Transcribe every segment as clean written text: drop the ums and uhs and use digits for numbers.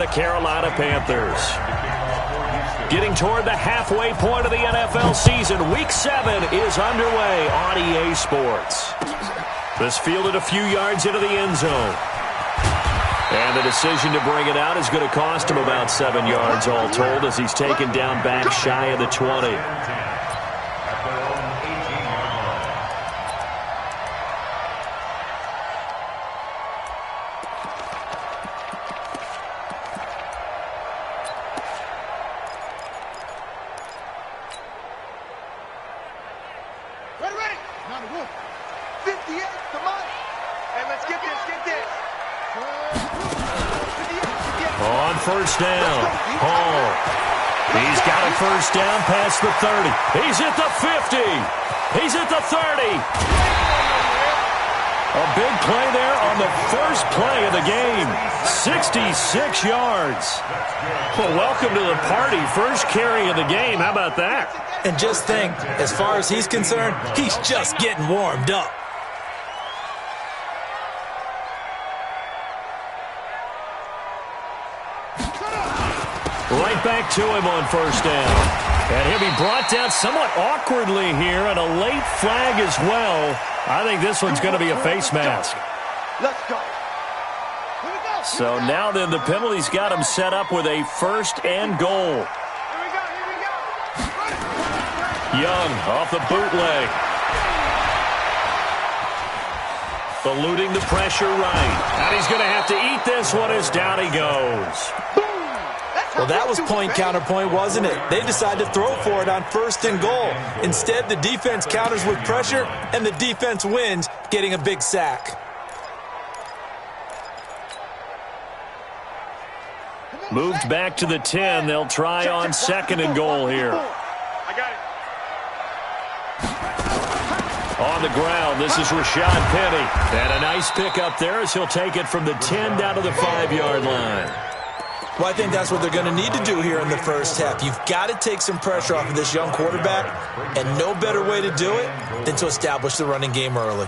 The Carolina Panthers. Getting toward the halfway point of the NFL season. Week 7 is underway on EA Sports. This fielded a few yards into the end zone. And the decision to bring it out is going to cost him about 7 yards all told as he's taken down back shy of the 20. On first down, Hall. He's got a first down past the 30. He's at the 50. He's at the 30. A big play there on the first play of the game. 66 yards. Well, welcome to the party. First carry of the game. How about that? And just think, as far as he's concerned, he's just getting warmed up. Right back to him on first down. And he'll be brought down somewhat awkwardly here, and a late flag as well. I think this one's going to be a face mask. Let's go. So now then the penalty's got him set up with a first and goal. Here we go. Young off the bootleg. Eluding the pressure right. And he's going to have to eat this one as down he goes. Well, that was point-counterpoint, wasn't it? They decided to throw for it on first and goal. Instead, the defense counters with pressure, and the defense wins, getting a big sack. Moved back to the 10. They'll try on second and goal here. I got it. On the ground, this is Rashad Penny. And a nice pick up there as he'll take it from the 10 down to the 5-yard line. Well, I think that's what they're going to need to do here in the first half. You've got to take some pressure off of this young quarterback, and no better way to do it than to establish the running game early.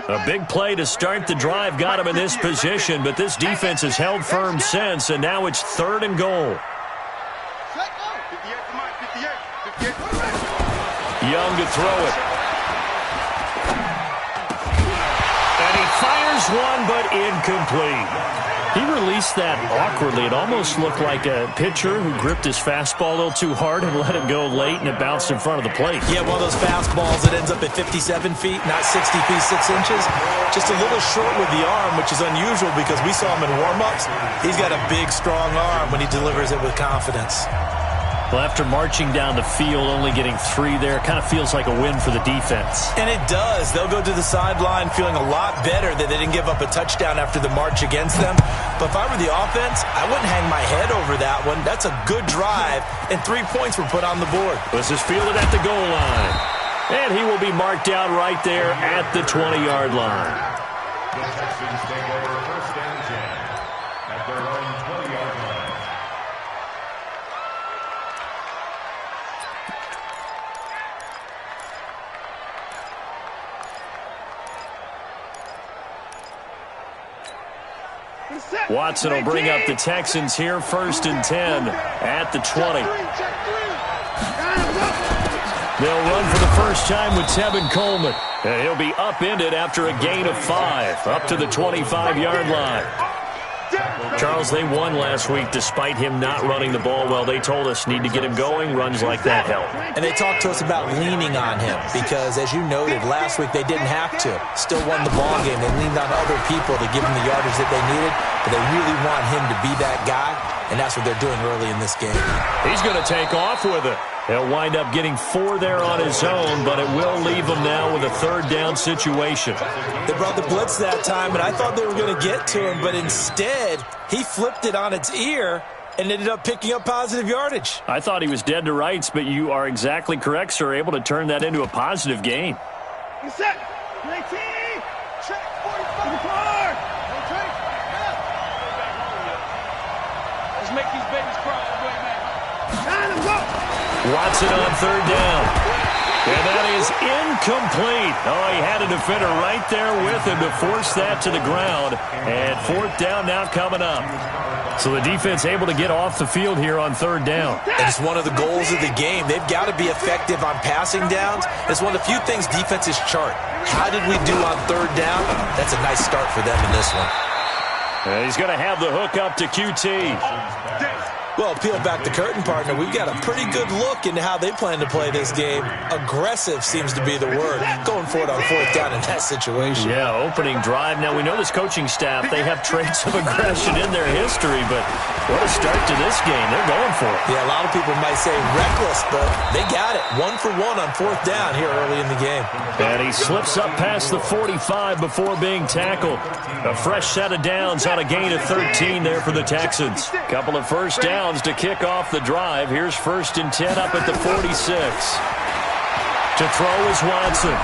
A big play to start the drive got him in this position, but this defense has held firm since, and now it's third and goal. Young to throw it. Fires one, but incomplete. He released that awkwardly. It almost looked like a pitcher who gripped his fastball a little too hard and let it go late, and it bounced in front of the plate. Yeah, one of those fastballs that ends up at 57 feet, not 60 feet, 6 inches. Just a little short with the arm, which is unusual because we saw him in warm-ups. He's got a big, strong arm when he delivers it with confidence. Well, after marching down the field, only getting 3 there, kind of feels like a win for the defense. And it does. They'll go to the sideline feeling a lot better that they didn't give up a touchdown after the march against them. But if I were the offense, I wouldn't hang my head over that one. That's a good drive, and 3 points were put on the board. This is fielded at the goal line. And he will be marked down right there at the 20-yard line. Watson will bring up the Texans here, first and 10 at the 20. They'll run for the first time with Tevin Coleman. And he'll be upended after a gain of 5, up to the 25-yard line. Charles, they won last week despite him not running the ball well. They told us need to get him going. Runs like that help. And they talked to us about leaning on him because, as you noted, last week they didn't have to. Still won the ball game. They leaned on other people to give them the yardage that they needed, but they really want him to be that guy, and that's what they're doing early in this game. He's going to take off with it. He'll wind up getting 4 there on his own, but it will leave him now with a third down situation. They brought the blitz that time, and I thought they were going to get to him, but instead he flipped it on its ear and ended up picking up positive yardage. I thought he was dead to rights, but you are exactly correct, sir, able to turn that into a positive gain. You set. 19. Check 45. Okay. Let's make these babies cry. Time to go. Watson on third down. And that is incomplete. Oh, he had a defender right there with him to force that to the ground. And fourth down now coming up. So the defense able to get off the field here on third down. And it's one of the goals of the game. They've got to be effective on passing downs. It's one of the few things defenses chart. How did we do on third down? That's a nice start for them in this one. And he's going to have the hook up to QT. Well, peel back the curtain, partner. We've got a pretty good look into how they plan to play this game. Aggressive seems to be the word. Going for it on fourth down in that situation. Yeah, opening drive. Now, we know this coaching staff, they have traits of aggression in their history, but what a start to this game. They're going for it. Yeah, a lot of people might say reckless, but they got it. 1 for 1 on fourth down here early in the game. And he slips up past the 45 before being tackled. A fresh set of downs on a gain of 13 there for the Texans. Couple of first downs to kick off the drive. Here's 1st and 10 up at the 46. To throw is Watson.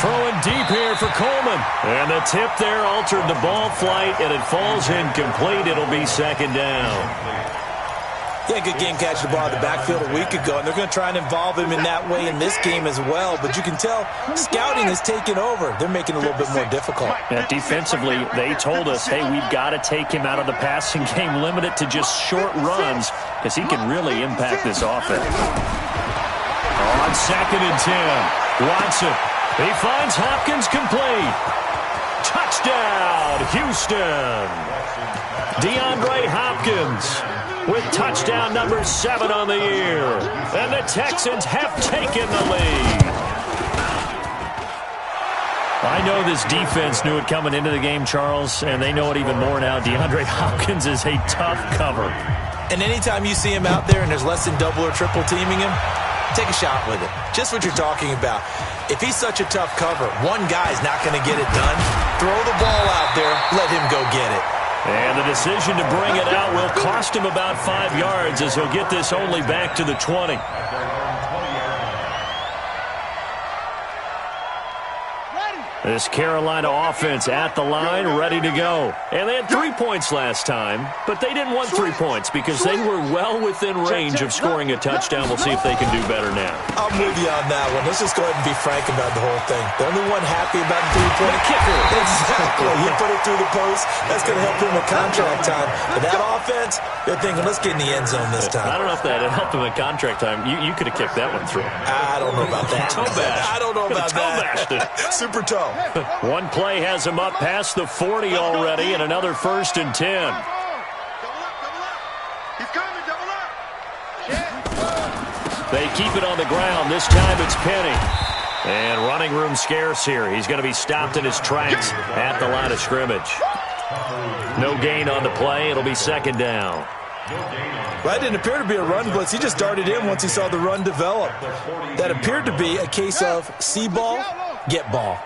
Throwing deep here for Coleman. And the tip there altered the ball flight, and it falls incomplete. It'll be 2nd down. Yeah, good game catching the ball in the backfield a week ago, and they're going to try and involve him in that way in this game as well. But you can tell scouting has taken over. They're making it a little bit more difficult. Yeah, defensively, they told us, hey, we've got to take him out of the passing game, limit it to just short runs, because he can really impact this offense. On 2nd and 10, Watson. He finds Hopkins complete. Touchdown, Houston. DeAndre Hopkins with touchdown number 7 on the year. And the Texans have taken the lead. I know this defense knew it coming into the game, Charles, and they know it even more now. DeAndre Hopkins is a tough cover. And anytime you see him out there and there's less than double or triple teaming him, take a shot with it. Just what you're talking about. If he's such a tough cover, one guy's not going to get it done. Throw the ball out there. Let him go get it. And the decision to bring it out will cost him about 5 yards as he'll get this only back to the 20. This Carolina offense at the line, ready to go. And they had 3 points last time, but they didn't want 3 points because they were well within range of scoring a touchdown. We'll see if they can do better now. I'm with you on that one. Let's just go ahead and be frank about the whole thing. The only one happy about the 3-point kicker. Exactly. He put it through the post. That's going to help him at contract time. But that offense, they're thinking, let's get in the end zone this time. I don't know if that helped him at contract time. You could have kicked that one through. I don't know about that. Toe bash. I don't know about that. Super toe. One play has him up past the 40 already, and another 1st and 10. Double up. He's coming, double up. They keep it on the ground. This time it's Penny. And running room scarce here. He's going to be stopped in his tracks at the line of scrimmage. No gain on the play. It'll be 2nd down. Well, that didn't appear to be a run blitz. He just darted in once he saw the run develop. That appeared to be a case of see ball, get ball.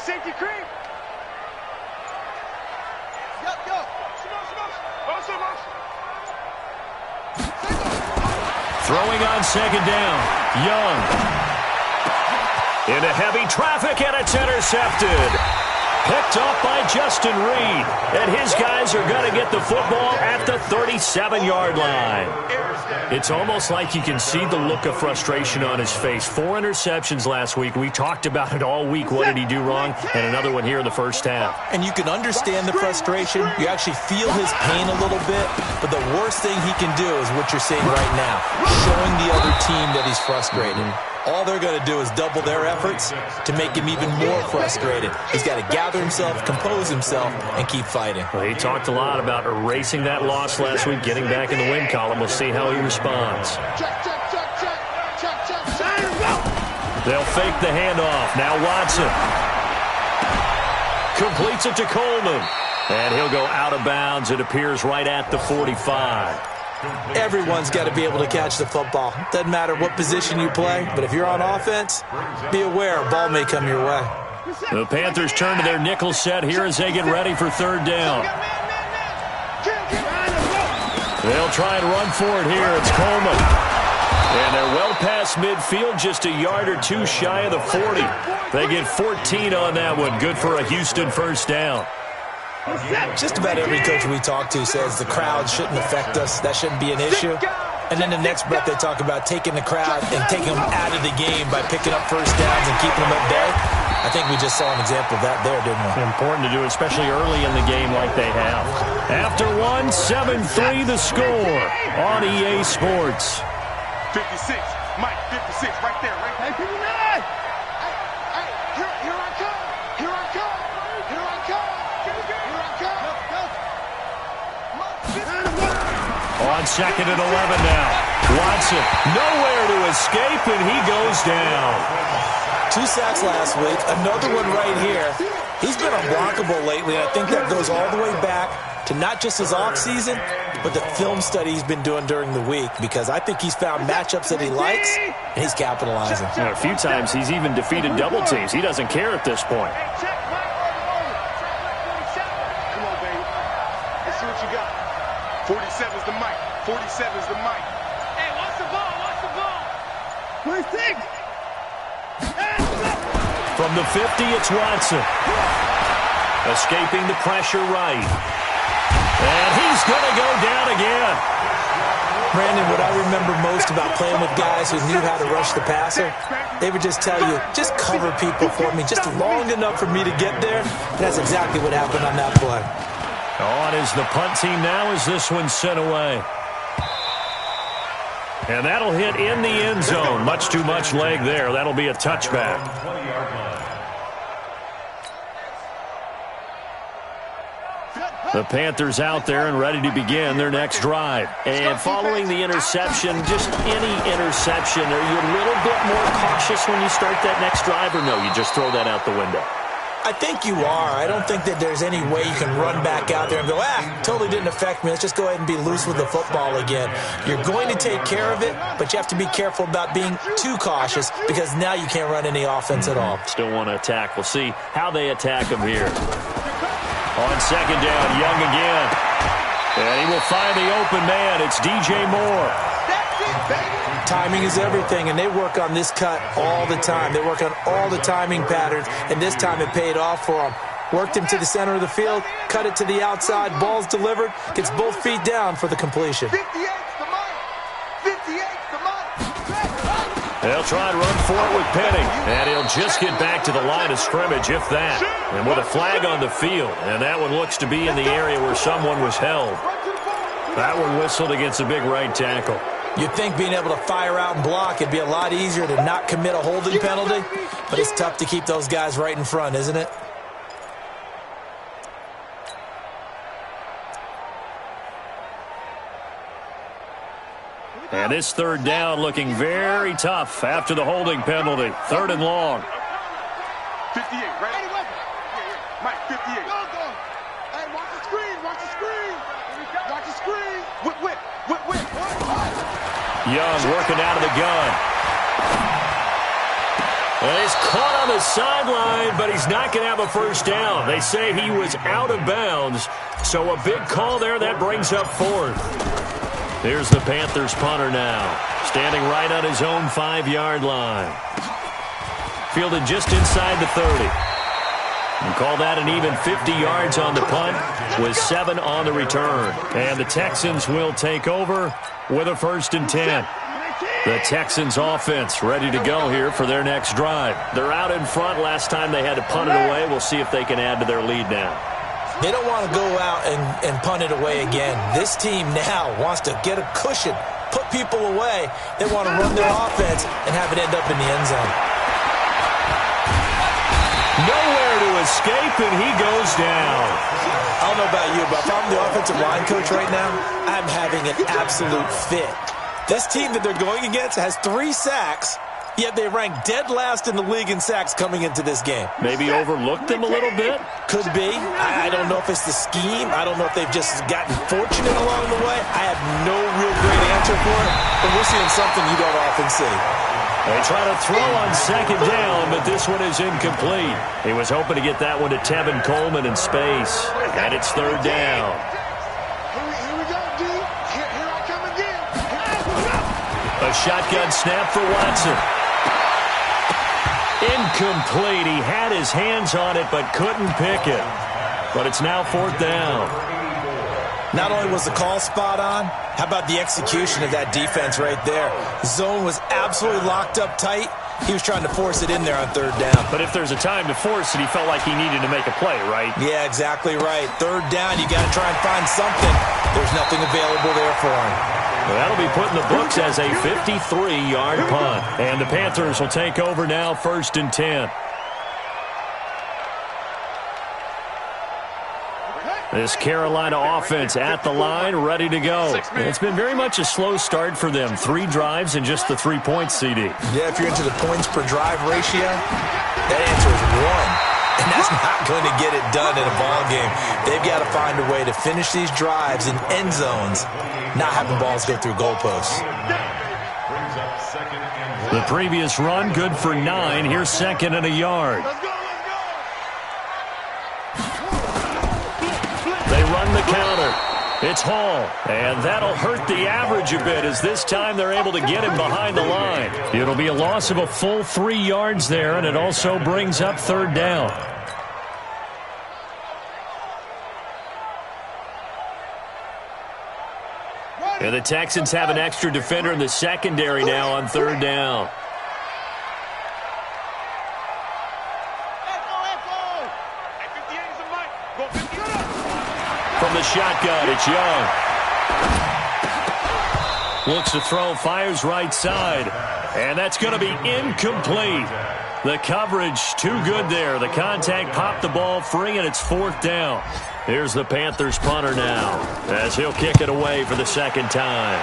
Safety creep. Throwing on 2nd down. Young. Into heavy traffic, and it's intercepted. Picked off by Justin Reed. And his guys are going to get the football at the 37-yard line. It's almost like you can see the look of frustration on his face. 4 interceptions last week. We talked about it all week. What did he do wrong? And another one here in the first half. And you can understand the frustration. You actually feel his pain a little bit. But the worst thing he can do is what you're seeing right now, showing the other team that he's frustrated. All they're going to do is double their efforts to make him even more frustrated. He's got to gather himself, compose himself, and keep fighting. Well, he talked a lot about erasing that loss last week, getting back in the win column. We'll see how he responds. They'll fake the handoff. Now Watson completes it to Coleman. And he'll go out of bounds. It appears right at the 45. Everyone's got to be able to catch the football. Doesn't matter what position you play, but if you're on offense, be aware a ball may come your way. The Panthers turn to their nickel set here as they get ready for 3rd down. They'll try and run for it here. It's Coleman. And they're well past midfield, just a yard or 2 shy of the 40. They get 14 on that one. Good for a Houston 1st down. Just about every coach we talk to says the crowd shouldn't affect us. That shouldn't be an issue. And then the next breath they talk about taking the crowd and taking them out of the game by picking up first downs and keeping them at bay. I think we just saw an example of that there, didn't we? Important to do, especially early in the game like they have. After 1, 7-3 the score on EA Sports. 56, Mike, 56, right there, right there. Hey, 59! Here I come! Here I come! Here I come! Here I come! On 2nd and 11 now. Watson, nowhere to escape, and he goes down. 2 sacks last week, another one right here. He's been unblockable lately, and I think that goes all the way back to not just his offseason, but the film study he's been doing during the week, because I think he's found matchups that he likes, and he's capitalizing. A few times he's even defeated double teams. He doesn't care at this point. Come on, baby. Let's see what you got. 47's the mic. 47's the mic. Hey, watch the ball. Watch the ball. 26. From the 50, it's Watson. Escaping the pressure right. And he's going to go down again. Brandon, what I remember most about playing with guys who knew how to rush the passer, they would just tell you, just cover people for me, just long enough for me to get there. And that's exactly what happened on that play. On is the punt team now as this one's sent away. And that'll hit in the end zone. Much too much leg there. That'll be a touchback. The Panthers out there and ready to begin their next drive. And following the interception, just any interception, are you a little bit more cautious when you start that next drive, or no, you just throw that out the window? I think you are. I don't think that there's any way you can run back out there and go, totally didn't affect me. Let's just go ahead and be loose with the football again. You're going to take care of it, but you have to be careful about being too cautious, because now you can't run any offense at all. Still want to attack. We'll see how they attack him here. On 2nd down, Young again. And he will find the open man. It's DJ Moore. Timing is everything, and they work on this cut all the time. They work on all the timing patterns, and this time it paid off for them. Worked him to the center of the field, cut it to the outside, ball's delivered, gets both feet down for the completion. 58's the mic. 58's the mic. They'll try and run for it with Penning, and he'll just get back to the line of scrimmage, if that. And with a flag on the field, and that one looks to be in the area where someone was held. That one whistled against a big right tackle. You'd think being able to fire out and block, it'd be a lot easier to not commit a holding penalty, but it's tough to keep those guys right in front, isn't it? And this 3rd down looking very tough after the holding penalty. 3rd and long. 58, right? Mike, 58. Go. Hey, watch the screen. Watch the screen. Watch the screen. Whip. Young working out of the gun. And he's caught on the sideline, but he's not going to have a first down. They say he was out of bounds, so a big call there. That brings up 4th. Here's the Panthers punter now, standing right on his own 5-yard line. Fielded just inside the 30. And call that an even 50 yards on the punt with 7 on the return. And the Texans will take over with a 1st and 10. The Texans offense ready to go here for their next drive. They're out in front. Last time they had to punt it away. We'll see if they can add to their lead now. They don't want to go out and punt it away again. This team now wants to get a cushion, put people away. They want to run their offense and have it end up in the end zone. Nowhere to escape, and he goes down. I don't know about you, but if I'm the offensive line coach right now, I'm having an absolute fit. This team that they're going against has 3 sacks, yet they rank dead last in the league in sacks coming into this game. Maybe overlooked them a little bit? Could be. I don't know if it's the scheme. I don't know if they've just gotten fortunate along the way. I have no real great answer for it, but we're seeing something you don't often see. They try to throw on 2nd down, but this one is incomplete. He was hoping to get that one to Tevin Coleman in space, and it's 3rd down. Here we go, D. Here I come again. A shotgun snap for Watson. Incomplete. He had his hands on it, but couldn't pick it. but it's now 4th down. Not only was the call spot on, how about the execution of that defense right there? Zone was absolutely locked up tight. He was trying to force it in there on 3rd down. But if there's a time to force it, he felt like he needed to make a play, right? Yeah, exactly right. 3rd down, you got to try and find something. There's nothing available there for him. Well, that'll be put in the books as a 53-yard punt. And the Panthers will take over now, 1st and 10. This Carolina offense at the line, ready to go. It's been very much a slow start for them. 3 drives and just the 3 points, CD. Yeah, if you're into the points per drive ratio, that answer is 1. And that's not going to get it done in a ball game. They've got to find a way to finish these drives in end zones, not having balls go through goalposts. The previous run, good for 9. Here's 2nd and a yard. They run the counter. It's Hall, and that'll hurt the average a bit as this time they're able to get him behind the line. It'll be a loss of a full 3 yards there, and it also brings up 3rd down. And the Texans have an extra defender in the secondary now on 3rd down. From the shotgun, it's Young. Looks to throw, fires right side. And that's going to be incomplete. The coverage too good there. The contact popped the ball free, and it's 4th down. Here's the Panthers punter now, as he'll kick it away for the 2nd time.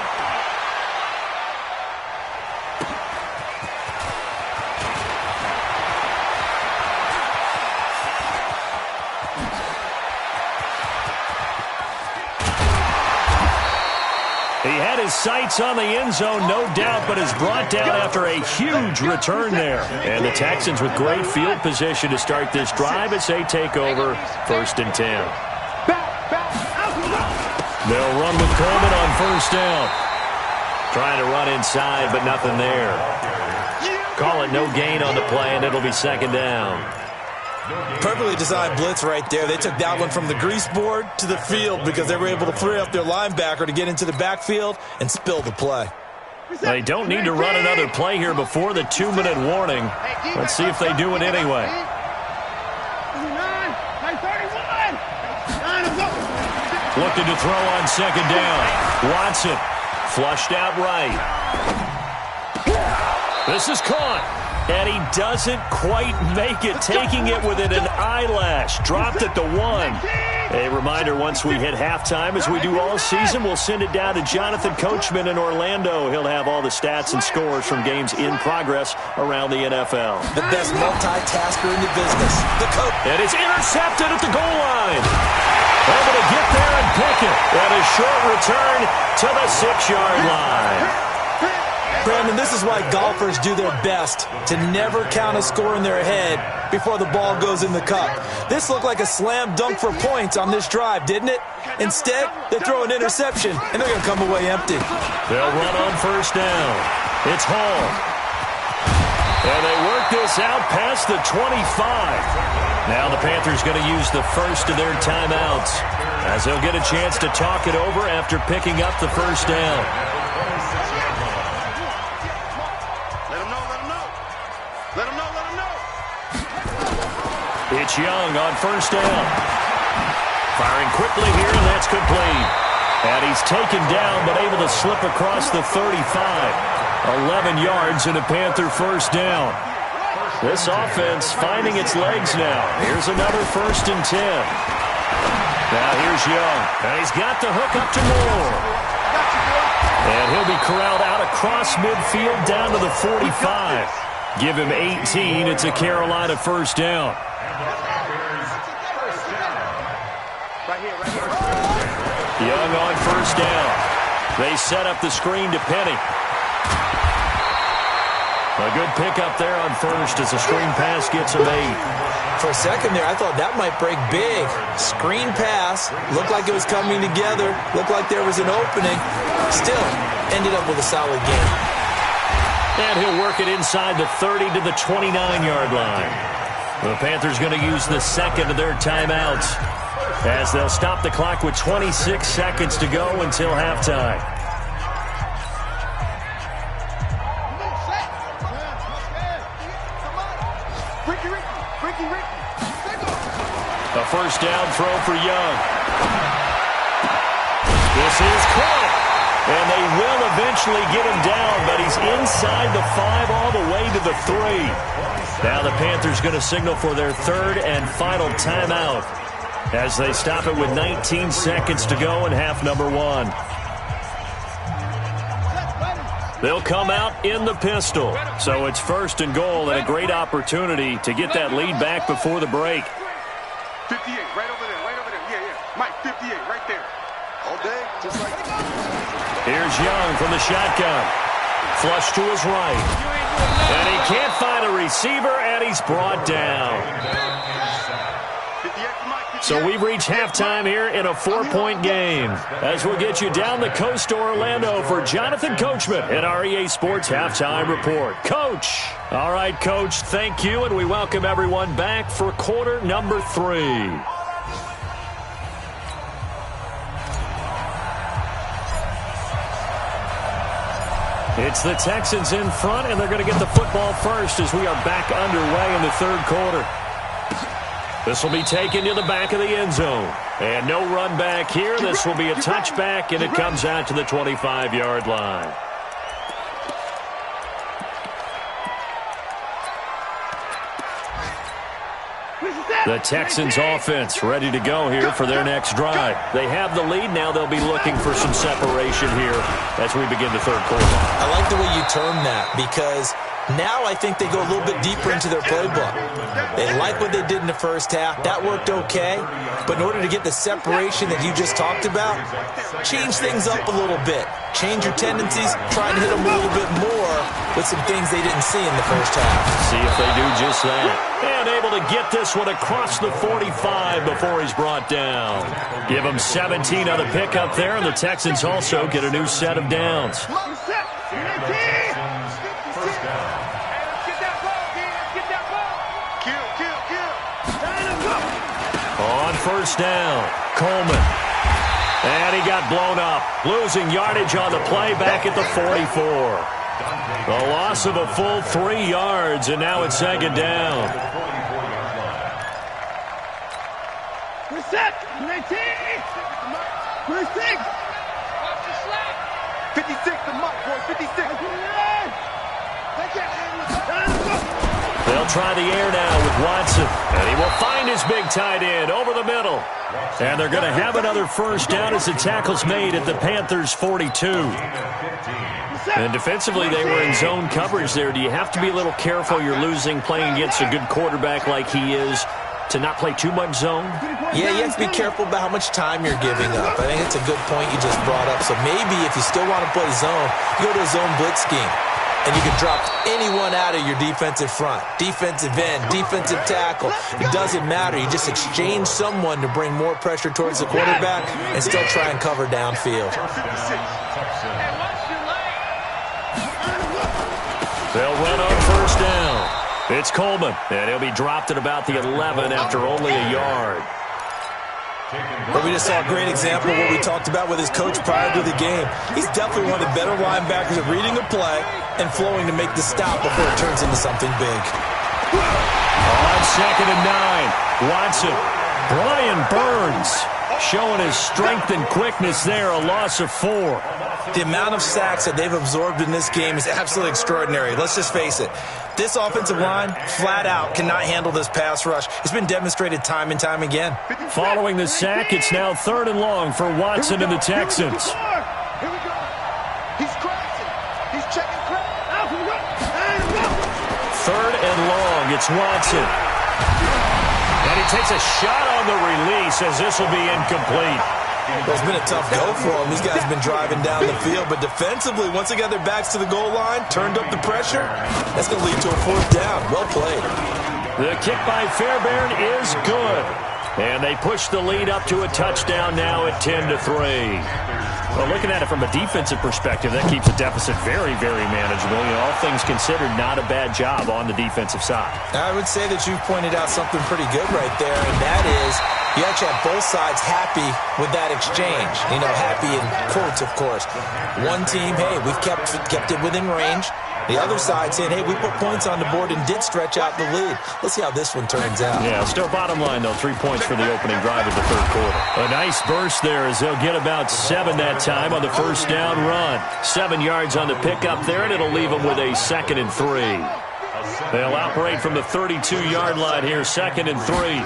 He had his sights on the end zone, no doubt, but is brought down after a huge return there. And the Texans with great field position to start this drive as they take over 1st and 10. They'll run with Coleman on 1st down. Trying to run inside, but nothing there. Call it no gain on the play, and it'll be 2nd down. Perfectly designed blitz right there. They took that one from the grease board to the field because they were able to free up their linebacker to get into the backfield and spill the play. They don't need to run another play here before the 2-minute warning. Let's see if they do it anyway. Looking to throw on 2nd down. Watson flushed out right. This is caught. And he doesn't quite make it, taking it within an eyelash. Dropped at the 1. A reminder, once we hit halftime, as we do all season, we'll send it down to Jonathan Coachman in Orlando. He'll have all the stats and scores from games in progress around the NFL. The best multitasker in the business. The coach. And it's intercepted at the goal line. Able to get there and pick it. And a short return to the 6-yard line. Brandon, this is why golfers do their best to never count a score in their head before the ball goes in the cup. This looked like a slam dunk for points on this drive, didn't it? Instead, they throw an interception, and they're going to come away empty. They'll run on 1st down. It's Hall. And they work this out past the 25. Now the Panthers going to use the first of their timeouts, as they'll get a chance to talk it over after picking up the 1st down. It's Young on 1st down. Firing quickly here, and that's complete. And he's taken down, but able to slip across the 35. 11 yards and a Panther 1st down. This offense finding its legs now. Here's another 1st and 10. Now here's Young. And he's got the hook up to Moore. And he'll be corralled out across midfield down to the 45. Give him 18. It's a Carolina 1st down. Young on 1st down. They set up the screen to Penny. A good pickup there on 1st as the screen pass gets him 8. For a second there, I thought that might break big. Screen pass. Looked like it was coming together. Looked like there was an opening. Still, ended up with a solid game. And he'll work it inside the 30 to the 29-yard line. The Panthers going to use the 2nd of their timeouts. as they'll stop the clock with 26 seconds to go until halftime. A first down throw for Young. This is caught. And they will eventually get him down, but he's inside the 5 all the way to the 3. Now the Panthers going to signal for their third and final timeout as they stop it with 19 seconds to go in half number 1. They'll come out in the pistol. So it's first and goal and a great opportunity to get that lead back before the break. 58, right over there, right over there. Yeah. Mike, 58, right there. All day, just like... Here's Young from the shotgun. Flush to his right. And he can't find a receiver, and he's brought down. So we've reached halftime here in a 4-point game. As we'll get you down the coast to Orlando for Jonathan Coachman in our EA Sports Halftime Report. Coach. All right, Coach, thank you, and we welcome everyone back for quarter number 3. It's the Texans in front, and they're going to get the football first as we are back underway in the third quarter. This will be taken to the back of the end zone. And no run back here. This will be a touchback, and it comes out to the 25-yard line. The Texans offense ready to go here for their next drive. They have the lead. Now they'll be looking for some separation here as we begin the third quarter. I like the way you term that because now I think they go a little bit deeper into their playbook. They like what they did in the first half. That worked okay. But in order to get the separation that you just talked about, change things up a little bit. Change your tendencies. Try and hit them a little bit more with some things they didn't see in the first half. See if they do just that. And able to get this one across the 45 before he's brought down. Give him 17 on the pickup there, and the Texans also get a new set of downs. On first down, Coleman. And he got blown up, losing yardage on the play back at the 44. The loss of a full 3 yards, and now it's second down. We're set. 19. We're 6. 56 the mark, boy. 56. They'll try the air now with Watson. And he will find his big tight end over the middle. And they're going to have another first down as the tackle's made at the Panthers' 42. And defensively, they were in zone coverage there. Do you have to be a little careful? You're losing playing against a good quarterback like he is to not play too much zone? Yeah, you have to be careful about how much time you're giving up. I think it's a good point you just brought up. So maybe if you still want to play zone, you go to a zone blitz scheme. And you can drop anyone out of your defensive front, defensive end, defensive tackle. It doesn't matter. You just exchange someone to bring more pressure towards the quarterback and still try and cover downfield. They'll run on first down. It's Coleman, and he'll be dropped at about the 11 after only a yard. But we just saw a great example of what we talked about with his coach prior to the game. He's definitely one of the better linebackers at reading a play and flowing to make the stop before it turns into something big. On second and 9, Watson. Brian Burns showing his strength and quickness there, a loss of 4. The amount of sacks that they've absorbed in this game is absolutely extraordinary. Let's just face it. This offensive line, flat out, cannot handle this pass rush. It's been demonstrated time and time again. Following the sack, it's now third and long for Watson and the Texans. Here we go. He's crossing. He's checking crowd. Third and long, it's Watson. And he takes a shot on the release as this will be incomplete. Well, it's been a tough go for them. These guys have been driving down the field, but defensively, once they got their backs to the goal line, turned up the pressure, that's going to lead to a fourth down. Well played. The kick by Fairbairn is good. And they push the lead up to a touchdown now at 10-3. Well, looking at it from a defensive perspective, that keeps the deficit very, very manageable. You know, all things considered, not a bad job on the defensive side. I would say that you've pointed out something pretty good right there, and that is You actually have both sides happy with that exchange. You know, happy in quotes, of course. One team, hey, we've kept it within range. The other side saying, hey, we put points on the board and did stretch out the lead. Let's see how this one turns out. Yeah, still bottom line, though, 3 points for the opening drive of the third quarter. A nice burst there as they'll get about 7 that time on the first down run. 7 yards on the pickup there, and it'll leave them with a 2nd and 3. They'll operate from the 32-yard line here, 2nd and 3.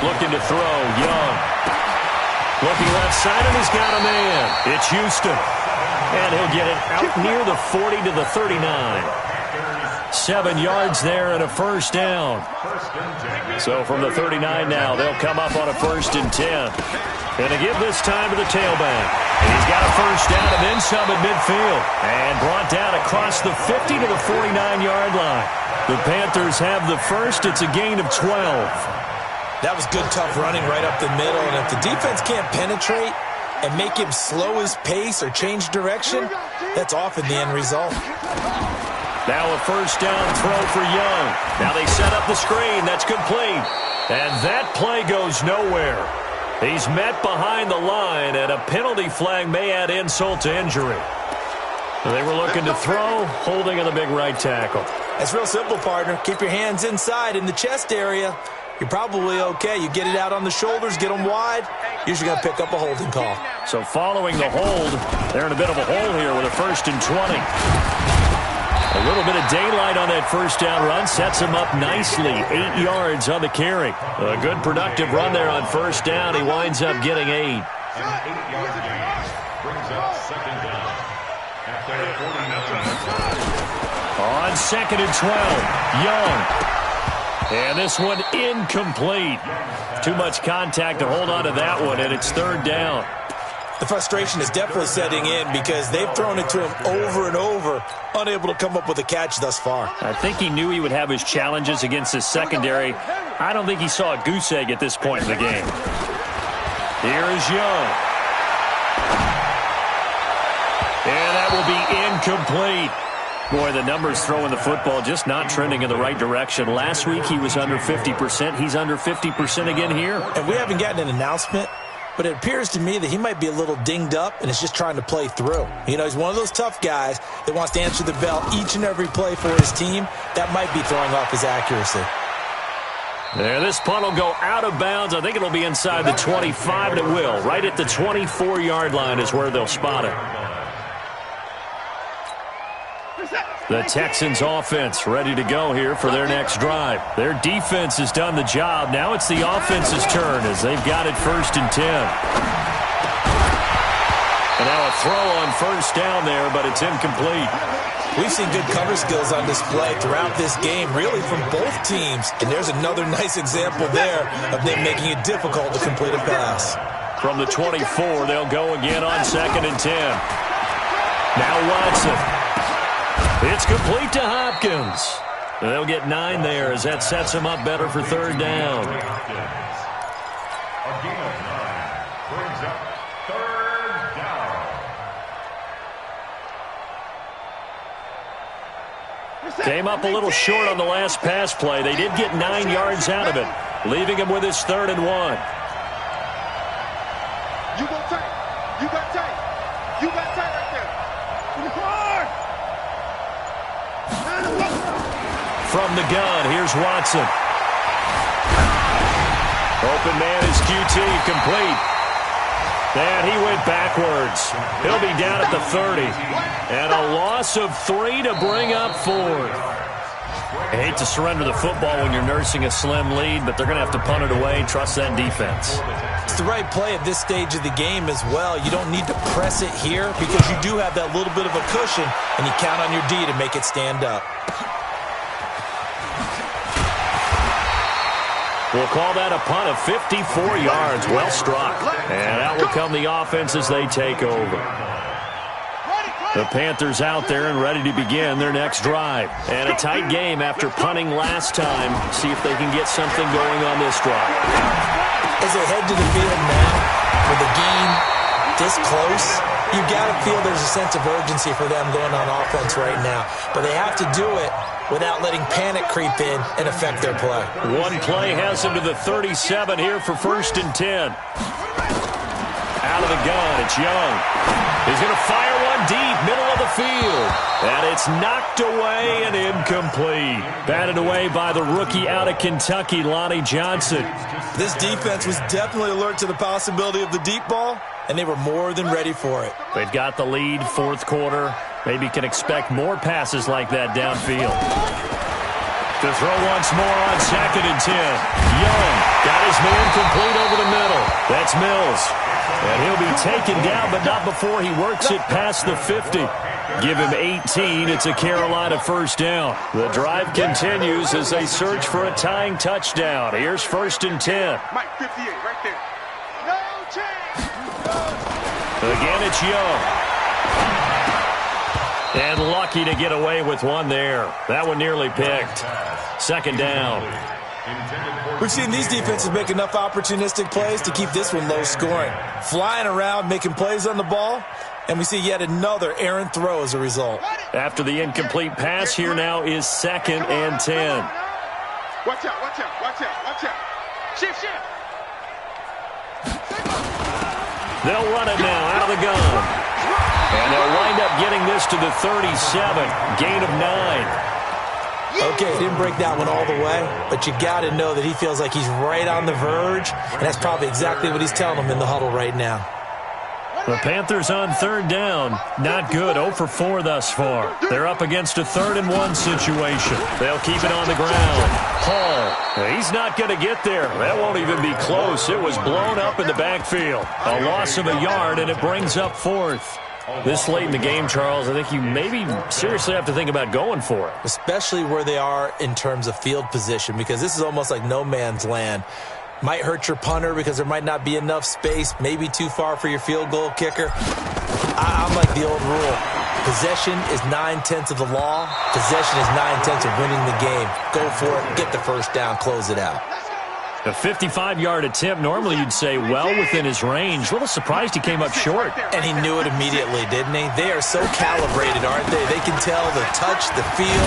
Looking to throw, Young. Looking left side, and he's got a man. It's Houston. And he'll get it out near the 40 to the 39. 7 yards there and a first down. So from the 39 now, they'll come up on a 1st and 10. And to give this time to the tailback. And he's got a first down and then some at midfield. And brought down across the 50 to the 49-yard line. The Panthers have the first. It's a gain of 12. That was good, tough running right up the middle. And if the defense can't penetrate and make him slow his pace or change direction, that's often the end result. Now a first down throw for Young. Now they set up the screen. That's complete. And that play goes nowhere. He's met behind the line, and a penalty flag may add insult to injury. They were looking to throw, holding on the big right tackle. That's real simple, partner. Keep your hands inside in the chest area. You're probably okay. You get it out on the shoulders, get them wide. Usually going to pick up a holding call. So following the hold, they're in a bit of a hole here with a 1st and 20. A little bit of daylight on that first down run sets him up nicely. 8 yards on the carry. A good productive run there on first down. He winds up getting 8. On 2nd and 12, Young. And this one incomplete. Too much contact to hold on to that one, and it's 3rd down. The frustration is definitely setting in because they've thrown it to him over and over, unable to come up with a catch thus far. I think he knew he would have his challenges against his secondary. I don't think he saw a goose egg at this point in the game. Here is Young. And that will be incomplete. Boy, the numbers throwing the football just not trending in the right direction. Last week he was under 50%. He's under 50% again here. And we haven't gotten an announcement, but it appears to me that he might be a little dinged up and is just trying to play through. You know, he's one of those tough guys that wants to answer the bell each and every play for his team. That might be throwing off his accuracy. There, this punt will go out of bounds. I think it'll be inside the 25, and it will. Right at the 24-yard line is where they'll spot it. The Texans offense ready to go here for their next drive. Their defense has done the job. Now it's the offense's turn as they've got it 1st and 10. And now a throw on first down there, but it's incomplete. We've seen good cover skills on display throughout this game, really from both teams. And there's another nice example there of them making it difficult to complete a pass. From the 24, they'll go again on 2nd and 10. Now Watson. It's complete to Hopkins. They'll get 9 there as that sets him up better for 3rd down. Came up a little short on the last pass play. They did get 9 yards out of it, leaving him with his 3rd and 1. You go tight. You got tight. You got tight right there. From the gun, here's Watson. Open man is QT, complete. And he went backwards. He'll be down at the 30. And a loss of 3 to bring up 4th. I hate to surrender the football when you're nursing a slim lead, but they're going to have to punt it away. Trust that defense. It's the right play at this stage of the game as well. You don't need to press it here because you do have that little bit of a cushion, and you count on your D to make it stand up. We'll call that a punt of 54 yards. Well struck. And out will come the offense as they take over. The Panthers out there and ready to begin their next drive. And a tight game after punting last time. See if they can get something going on this drive. As they head to the field now, with the game this close, You got to feel there's a sense of urgency for them going on offense right now. But they have to do it without letting panic creep in and affect their play. One play has them to the 37 here for 1st and 10. Out of the gun, it's Young. He's going to fire one deep, middle of the field. And it's knocked away and incomplete. Batted away by the rookie out of Kentucky, Lonnie Johnson. This defense was definitely alert to the possibility of the deep ball, and they were more than ready for it. They've got the lead, 4th quarter. Maybe can expect more passes like that downfield. To throw once more on 2nd and 10. Young got his man complete over the middle. That's Mills. And he'll be taken down, but not before he works it past the 50. Give him 18. It's a Carolina 1st down. The drive continues as they search for a tying touchdown. Here's 1st and 10. Mike, 58, right there. No change. Again, it's Young. And lucky to get away with one there. That one nearly picked. 2nd down. We've seen these defenses make enough opportunistic plays to keep this one low scoring. Flying around, making plays on the ball, and we see yet another errant throw as a result. After the incomplete pass, here now is 2nd and 10. Watch out, watch out, watch out, watch out. Shift, shift. They'll run it now out of the gun. And they'll wind up getting this to the 37. Gain of 9. Okay, didn't break that one all the way, but you got to know that he feels like he's right on the verge, and that's probably exactly what he's telling them in the huddle right now. The Panthers on 3rd down. Not good. 0 for 4 thus far. They're up against a 3rd and 1 situation. They'll keep it on the ground. Hall. He's not going to get there. That won't even be close. It was blown up in the backfield. A loss of a yard, and it brings up 4th. This late in the game, Charles, I think you maybe seriously have to think about going for it. Especially where they are in terms of field position, because this is almost like no man's land. Might hurt your punter because there might not be enough space, maybe too far for your field goal kicker. I'm like the old rule. Possession is 9/10 of the law. Possession is 9/10 of winning the game. Go for it, get the 1st down, close it out. A 55-yard attempt, normally you'd say well within his range. A little surprised he came up short. And he knew it immediately, didn't he? They are so calibrated, aren't they? They can tell the touch, the feel.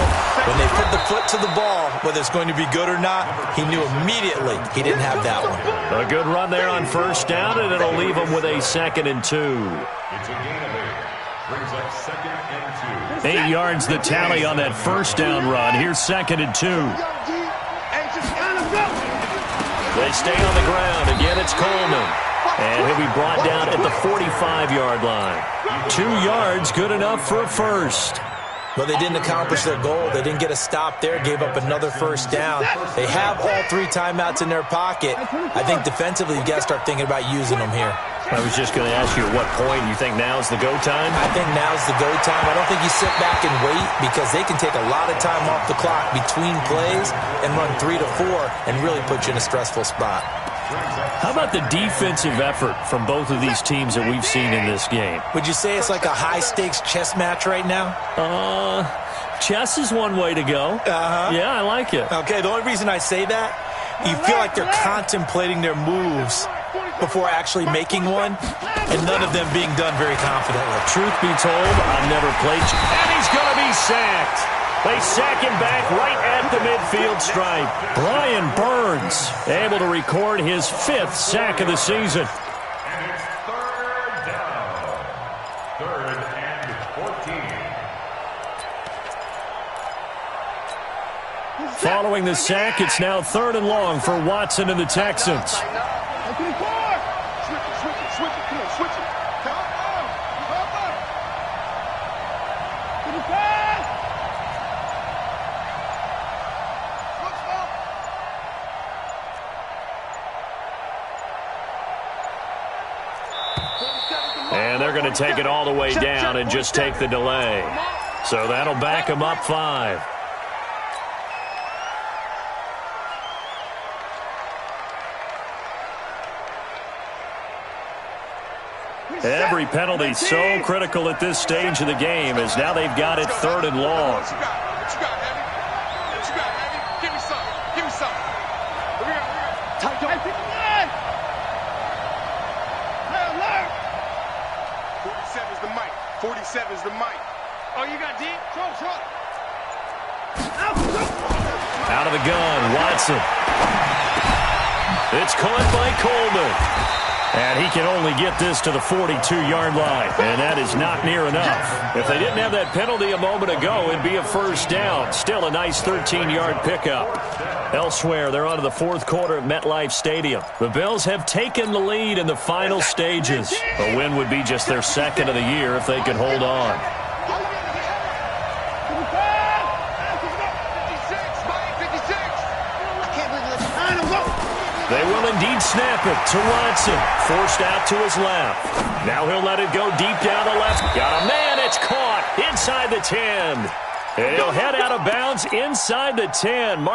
When they put the foot to the ball, whether it's going to be good or not, he knew immediately he didn't have that one. A good run there on 1st down, and it'll leave him with a 2nd and 2. It's a gain of 8. Brings up 2nd and 2. 8 yards the tally on that 1st down run. Here's 2nd and 2. They stay on the ground. Again, it's Coleman. And he'll be brought down at the 45-yard line. 2 yards, good enough for a 1st. Well, they didn't accomplish their goal. They didn't get a stop there, gave up another 1st down. They have all 3 timeouts in their pocket. I think defensively, you've got to start thinking about using them here. I was just going to ask you at what point you think now's the go time? I think now's the go time. I don't think you sit back and wait because they can take a lot of time off the clock between plays and run 3 to 4 and really put you in a stressful spot. How about the defensive effort from both of these teams that we've seen in this game? Would you say it's like a high-stakes chess match right now? Chess is one way to go. Yeah, I like it. Okay, the only reason I say that, you feel like they're contemplating their moves before actually making one, and none of them being done very confidently. Truth be told, I've never played. And he's going to be sacked. They sack him back right at the midfield stripe. Brian Burns able to record his 5th sack of the season. And it's 3rd down. 3rd and 14. Following the sack, it's now 3rd and long for Watson and the Texans. And they're going to take it all the way down and just take the delay. So that'll back them up 5. Every penalty so critical at this stage of the game as now they've got it 3rd and long. What you got, Heavy? What you got, Heavy? Give me some. Give me some. Here we go. Tight door. 47's 47's the mic. Oh, you got deep? Throw. Out of the gun, Watson. It's caught by Coleman. And he can only get this to the 42-yard line. And that is not near enough. If they didn't have that penalty a moment ago, it'd be a first down. Still a nice 13-yard pickup. Elsewhere, they're on to the fourth quarter at MetLife Stadium. The Bills have taken the lead in the final stages. A win would be just their second of the year if they could hold on. They will indeed snap it to Watson. Forced out to his left. Now he'll let it go deep down the left. Got a man. It's caught inside the 10. And he'll head out of bounds inside the 10. Mark